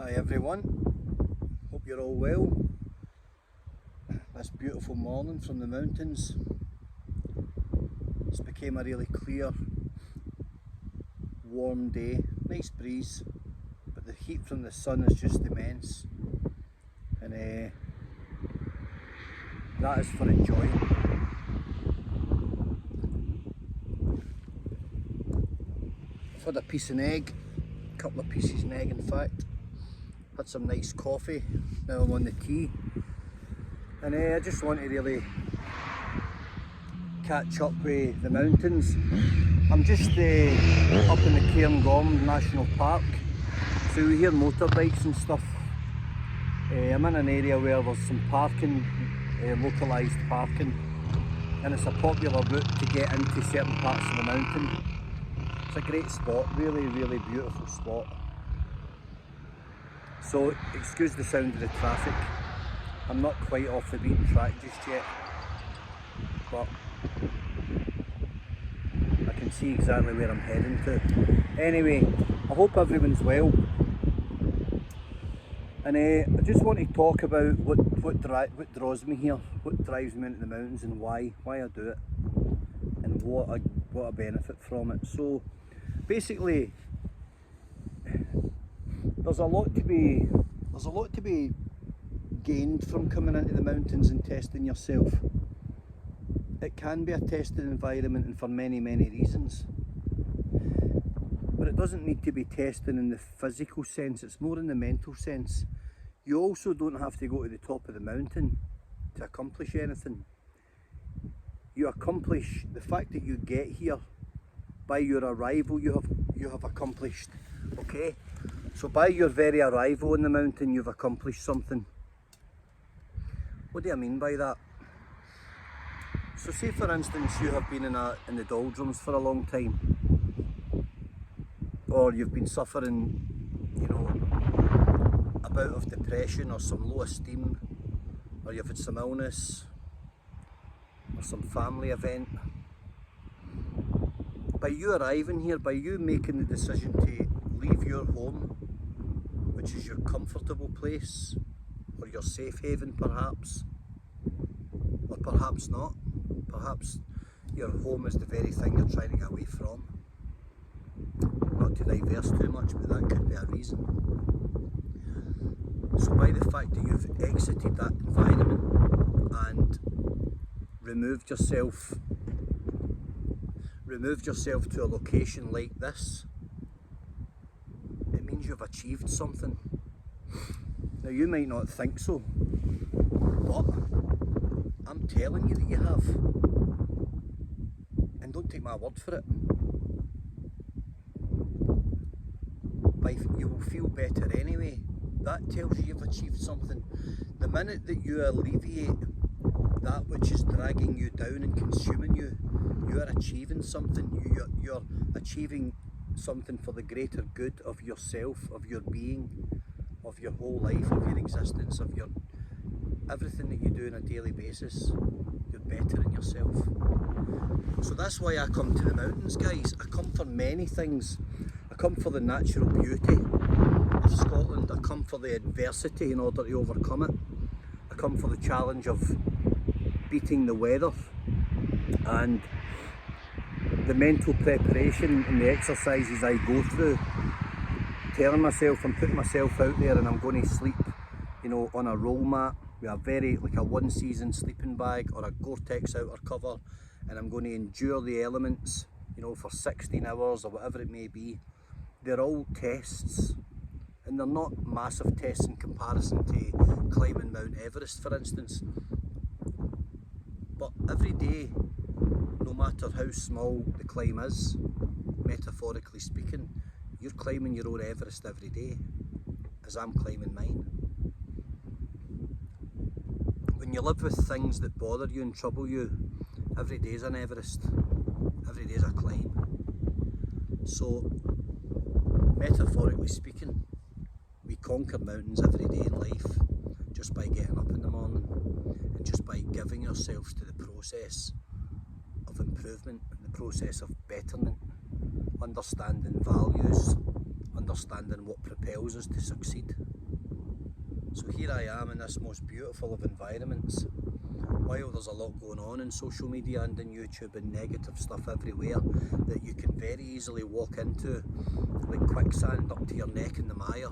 Hi everyone, hope you're all well. This beautiful morning from the mountains. It's became a really clear, warm day, nice breeze, but the heat from the sun is just immense, and that is for enjoying. I've had a piece of egg, a couple of pieces of egg in fact. Had some nice coffee, now I'm on the tea, and I just want to really catch up with the mountains. I'm just up in the Cairngorm National Park, so we hear motorbikes and stuff. I'm in an area where there's some parking, localised parking, and it's a popular route to get into certain parts of the mountain. It's a great spot, really beautiful spot. So excuse the sound of the traffic. I'm not quite off the beaten track just yet, but I can see exactly where I'm heading to. Anyway, I hope everyone's well, and I just want to talk about what draws me here, what drives me into the mountains, and why I do it, and what I benefit from it. So basically, there's a lot to be gained from coming into the mountains and testing yourself. It can be a testing environment, and for many reasons, but it doesn't need to be testing in the physical sense, it's more in the mental sense. You also don't have to go to the top of the mountain to accomplish anything. You accomplish the fact that you get here. By your arrival you have accomplished, okay? So by your very arrival in the mountain, you've accomplished something. What do I mean by that? So say for instance you have been in the doldrums for a long time, or you've been suffering, a bout of depression or some low esteem, or you've had some illness or some family event. By you arriving here, by you making the decision to leave your home, which is your comfortable place, or your safe haven perhaps, or perhaps not. Perhaps your home is the very thing you're trying to get away from. Not to diverse too much, but that could be a reason. So by the fact that you've exited that environment and removed yourself to a location like this, it means you've achieved something. Now you might not think so, but I'm telling you that you have. And don't take my word for it. You will feel better anyway. That tells you you've achieved something. The minute that you alleviate that which is dragging you down and consuming you, you are achieving something. You're achieving something for the greater good of yourself, of your being, of your whole life, of your existence, of your everything that you do on a daily basis. You're bettering yourself. So that's why I come to the mountains, guys. I come for many things. I come for the natural beauty of Scotland. I come for the adversity in order to overcome it. I come for the challenge of beating the weather, and the mental preparation and the exercises I go through, telling myself I'm putting myself out there and I'm going to sleep, on a roll mat with a one season sleeping bag or a Gore-Tex outer cover, and I'm going to endure the elements, for 16 hours or whatever it may be. They're all tests, and they're not massive tests in comparison to climbing Mount Everest, for instance. But every day, no matter how small the climb is, metaphorically speaking, you're climbing your own Everest every day, as I'm climbing mine. When you live with things that bother you and trouble you, every day is an Everest, every day is a climb. So, metaphorically speaking, we conquer mountains every day in life just by getting up in the morning and just by giving ourselves to the process of improvement, the process of betterment, understanding values, understanding what propels us to succeed. So here I am in this most beautiful of environments, while there's a lot going on in social media and in YouTube and negative stuff everywhere that you can very easily walk into like quicksand up to your neck in the mire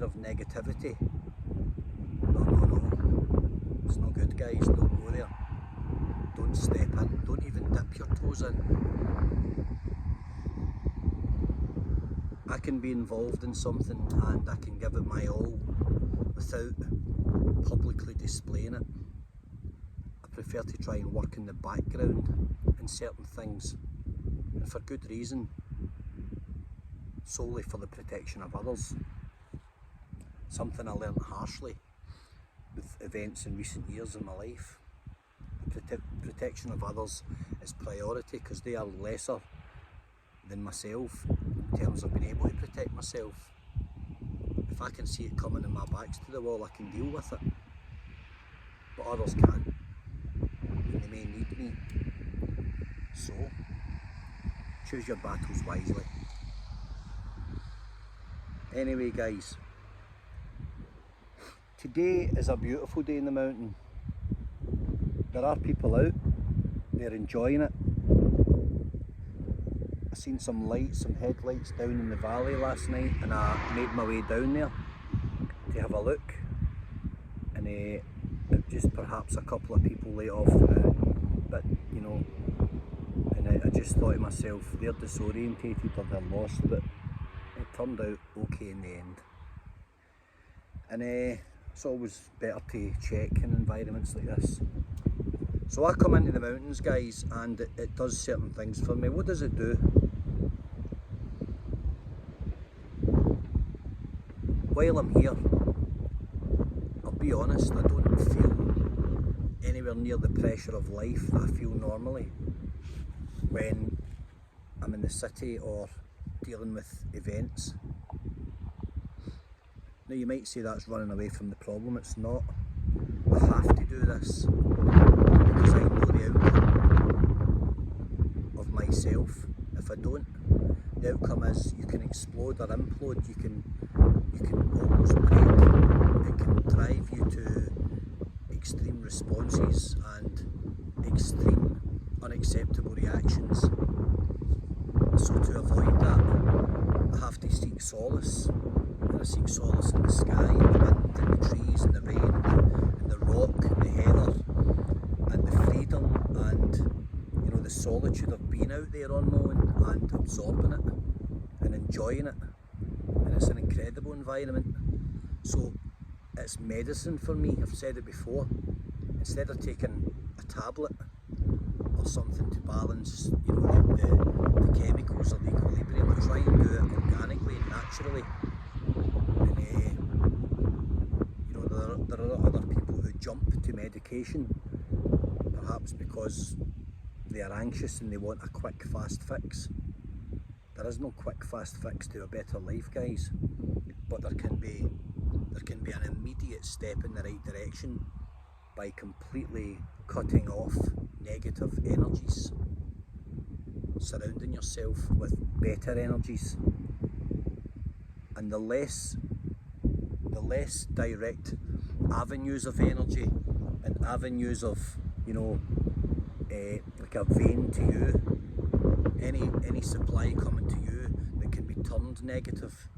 of negativity. No, it's not good, guys. Don't go there. Don't step in, don't even dip your toes in. I can be involved in something and I can give it my all without publicly displaying it. I prefer to try and work in the background in certain things, and for good reason, solely for the protection of others. Something I learned harshly with events in recent years in my life. The protection of others is priority because they are lesser than myself in terms of being able to protect myself. If I can see it coming and my back's to the wall, I can deal with it, but others can't, and they may need me. So choose your battles wisely. Anyway, guys, today is a beautiful day in the mountain. There are people out, they're enjoying it. I seen some lights, some headlights down in the valley last night, and I made my way down there to have a look, and just perhaps a couple of people lay off the mountain, but you know, and I just thought to myself, they're disorientated or they're lost, but it turned out okay in the end. And it's always better to check in environments like this. So I come into the mountains, guys, and it does certain things for me. What does it do? While I'm here, I'll be honest, I don't feel anywhere near the pressure of life that I feel normally when I'm in the city or dealing with events. Now you might say that's running away from the problem. It's not. I have to do this because I know the outcome of myself. If I don't, the outcome is you can explode or implode. You can almost break. It can drive you to extreme responses and extreme unacceptable reactions. So to avoid that, I have to seek solace. And I seek solace in the sky, in the wind, in the trees, in the rain, in the rock, in the heather, and the freedom and, you know, the solitude of being out there unknown and absorbing it and enjoying it. And it's an incredible environment. So it's medicine for me. I've said it before. Instead of taking a tablet or something to balance, you know, the chemicals or the equilibrium, I try and do it organically and naturally. And you know, there are other people who jump to medication, perhaps because they are anxious and they want a quick fast fix. There is no quick fast fix to a better life, guys, but there can be an immediate step in the right direction by completely cutting off negative energies, surrounding yourself with better energies, and the less direct avenues of energy and avenues of, you know, like a vein to you, any supply coming to you that can be turned negative,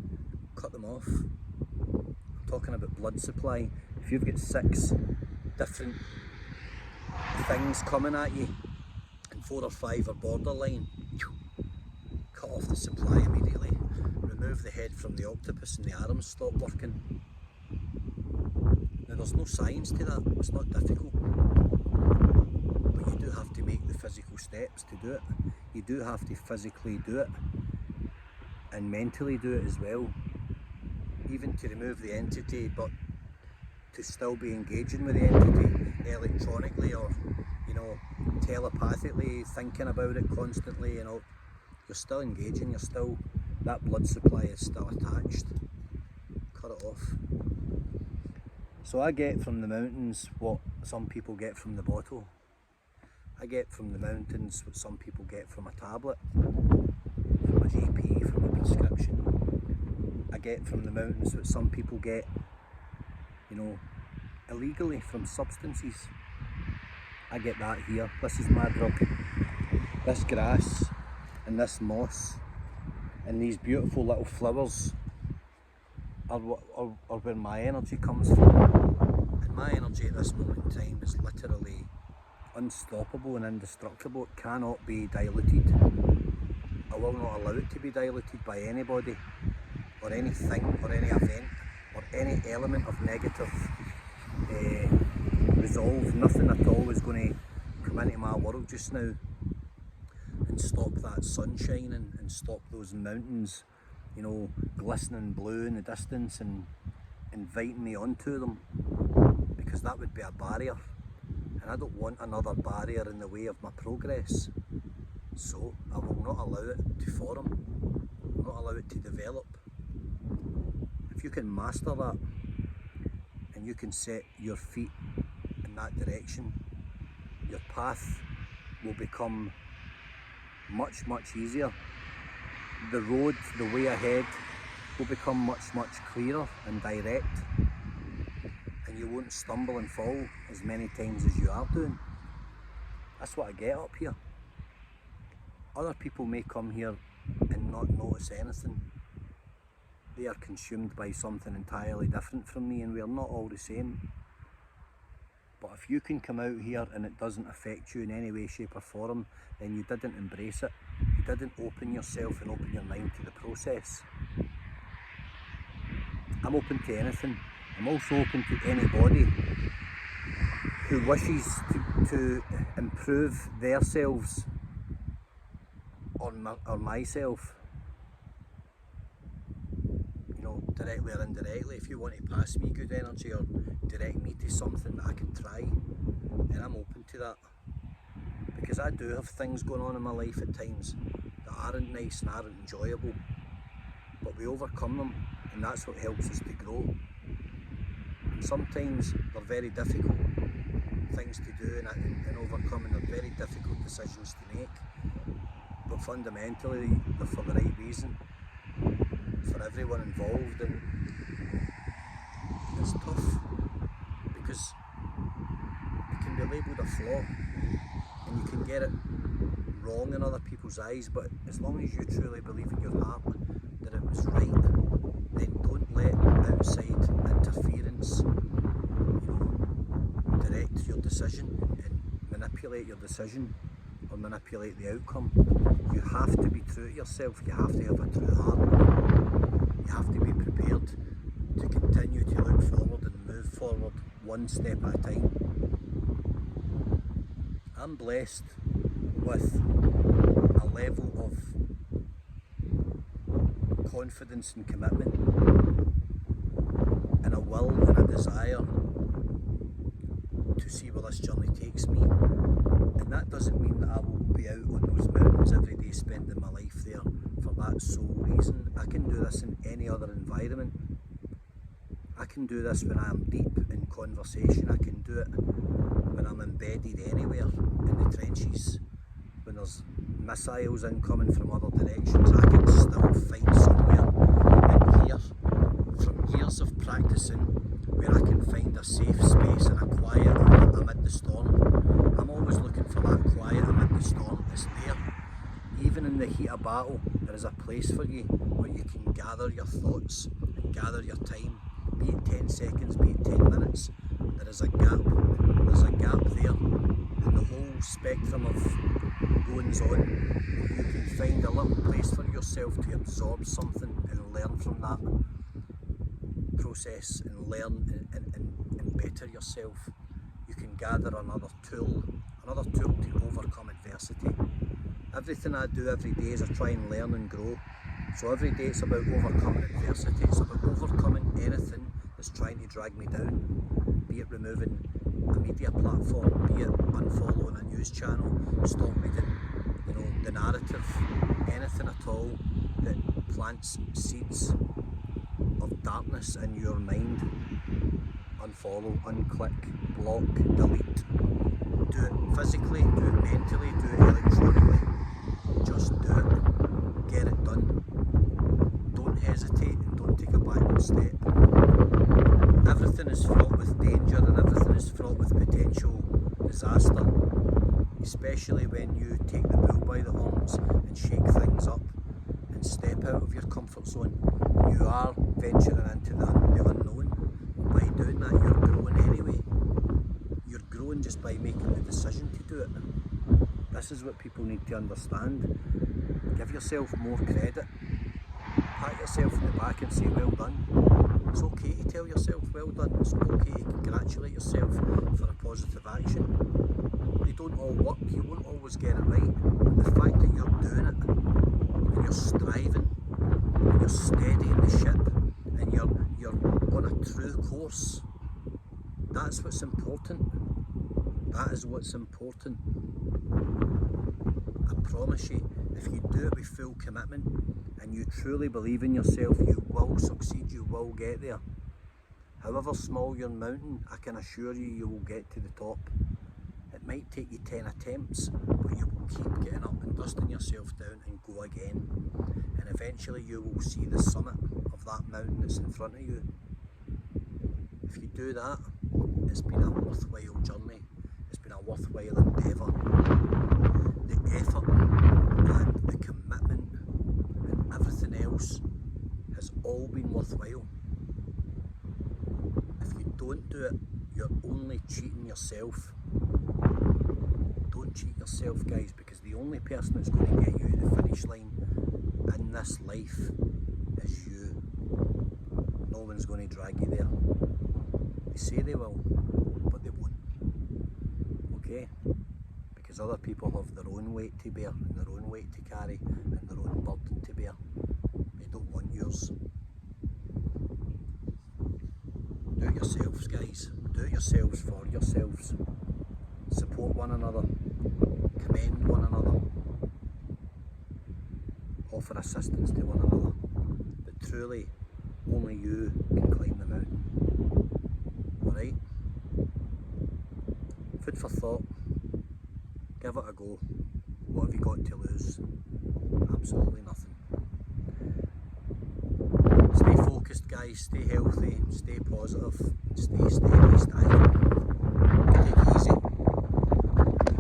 cut them off. I'm talking about blood supply. If you've got 6 different things coming at you and 4 or 5 are borderline, cut off the supply immediately. Remove the head from the octopus and the arms stop working. Now there's no science to that, it's not difficult, but you do have to make the physical steps to do it. You do have to physically do it and mentally do it as well, even to remove the entity, but to still be engaging with the entity electronically or, you know, telepathically, thinking about it constantly, you know, you're still engaging, you're still, that blood supply is still attached. Cut it off. So I get from the mountains what some people get from the bottle. I get from the mountains what some people get from a tablet, from a GP, from a prescription. I get from the mountains what some people get you know, illegally from substances. I get that here. This is my drug. This grass and this moss and these beautiful little flowers are where my energy comes from. And my energy at this moment in time is literally unstoppable and indestructible. It cannot be diluted. I will not allow it to be diluted by anybody or anything or any event or any element of negative resolve. Nothing at all is going to come into my world just now and stop that sun shining and stop those mountains, you know, glistening blue in the distance and inviting me onto them, because that would be a barrier, and I don't want another barrier in the way of my progress. So I will not allow it to form, not allow it to develop. If you can master that and you can set your feet in that direction, your path will become much easier. The road, the way ahead will become much clearer and direct, and you won't stumble and fall as many times as you are doing. That's what I get up here. Other people may come here and not notice anything. They are consumed by something entirely different from me, and we are not all the same. But if you can come out here and it doesn't affect you in any way, shape or form, then you didn't embrace it. You didn't open yourself and open your mind to the process. I'm open to anything. I'm also open to anybody who wishes to improve themselves or myself, you know, directly or indirectly. If you want to pass me good energy or direct me to something that I can try, then I'm open to that, because I do have things going on in my life at times that aren't nice and aren't enjoyable, but we overcome them, and that's what helps us to grow. And sometimes they're very difficult things to do and overcome, and they're very difficult decisions to make, but fundamentally they're for the right reason for everyone involved. And it's tough because it can be labelled a flaw and you can get it wrong in other people's eyes, but as long as you truly believe in your heart that it was right, then don't let outside interference, you know, direct your decision and manipulate your decision or manipulate the outcome. You have to be true to yourself. You have to have a true heart. You have to be prepared to continue to look forward and move forward one step at a time. I'm blessed with a level of confidence and commitment and a will and a desire to see where this journey takes me. And that doesn't mean that I will be out on those mountains every day spending my life there for that sole reason. I can do this in any other environment. I can do this when I am deep in conversation. I can do it when I'm embedded anywhere in the trenches. When there's missiles incoming from other directions, I can still find somewhere in here, from years of practicing, where I can find a safe space and a quiet amid the storm. I'm always looking for that quiet amid the storm. It's there. Even in the heat of battle, there is a place for you where you can gather your thoughts and gather your time. Be it 10 seconds, be it 10 minutes, there is a gap. There's a gap there. In the whole spectrum of goings on, you can find a little place for yourself to absorb something and learn from that process and learn and better yourself. You can gather another tool to overcome adversity. Everything I do every day is I try and learn and grow. So every day it's about overcoming adversity. It's about overcoming anything that's trying to drag me down. Be it removing a media platform, be it unfollowing a news channel, stop reading, you know, the narrative, anything at all that plants seeds of darkness in your mind. Unfollow, unclick, block, delete. Do it physically, do it mentally, do it electronically. Just do it. Get it done. Don't hesitate and don't take a backward step. Everything is is fraught with danger and everything is fraught with potential disaster, especially when you take the bull by the horns and shake things up and step out of your comfort zone. You are venturing into the unknown. By doing that, you're growing anyway. You're growing just by making the decision to do it. This is what people need to understand. Give yourself more credit. Pat yourself in the back and say, well done. It's okay to tell yourself, well done. It's okay to congratulate yourself for a positive action. They don't all work, you won't always get it right. But the fact that you're doing it, and you're striving, and you're steadying the ship, and you're on a true course, that's what's important. That is what's important. I promise you, if you do it with full commitment and you truly believe in yourself, you will succeed, you will get there. However small your mountain, I can assure you, you will get to the top. It might take you 10 attempts, but you will keep getting up and dusting yourself down and go again. And eventually you will see the summit of that mountain that's in front of you. If you do that, it's been a worthwhile journey. It's been a worthwhile endeavour. The effort and the commitment and everything else has all been worthwhile. If you don't do it, you're only cheating yourself. Don't cheat yourself, guys, because the only person that's going to get you to the finish line in this life is you. No one's going to drag you there. They say they will, but they won't. Okay? Because other people have their own weight to bear, and their own weight to carry, and their own burden to bear. They don't want yours. Do it yourselves, guys. Do it yourselves for yourselves. Support one another. Commend one another. Offer assistance to one another. But truly, only you can climb the mountain. Alright? Food for thought. Give it a go. What have you got to lose? Absolutely nothing. Stay focused, guys. Stay healthy. Stay positive. Stay steady. Stay.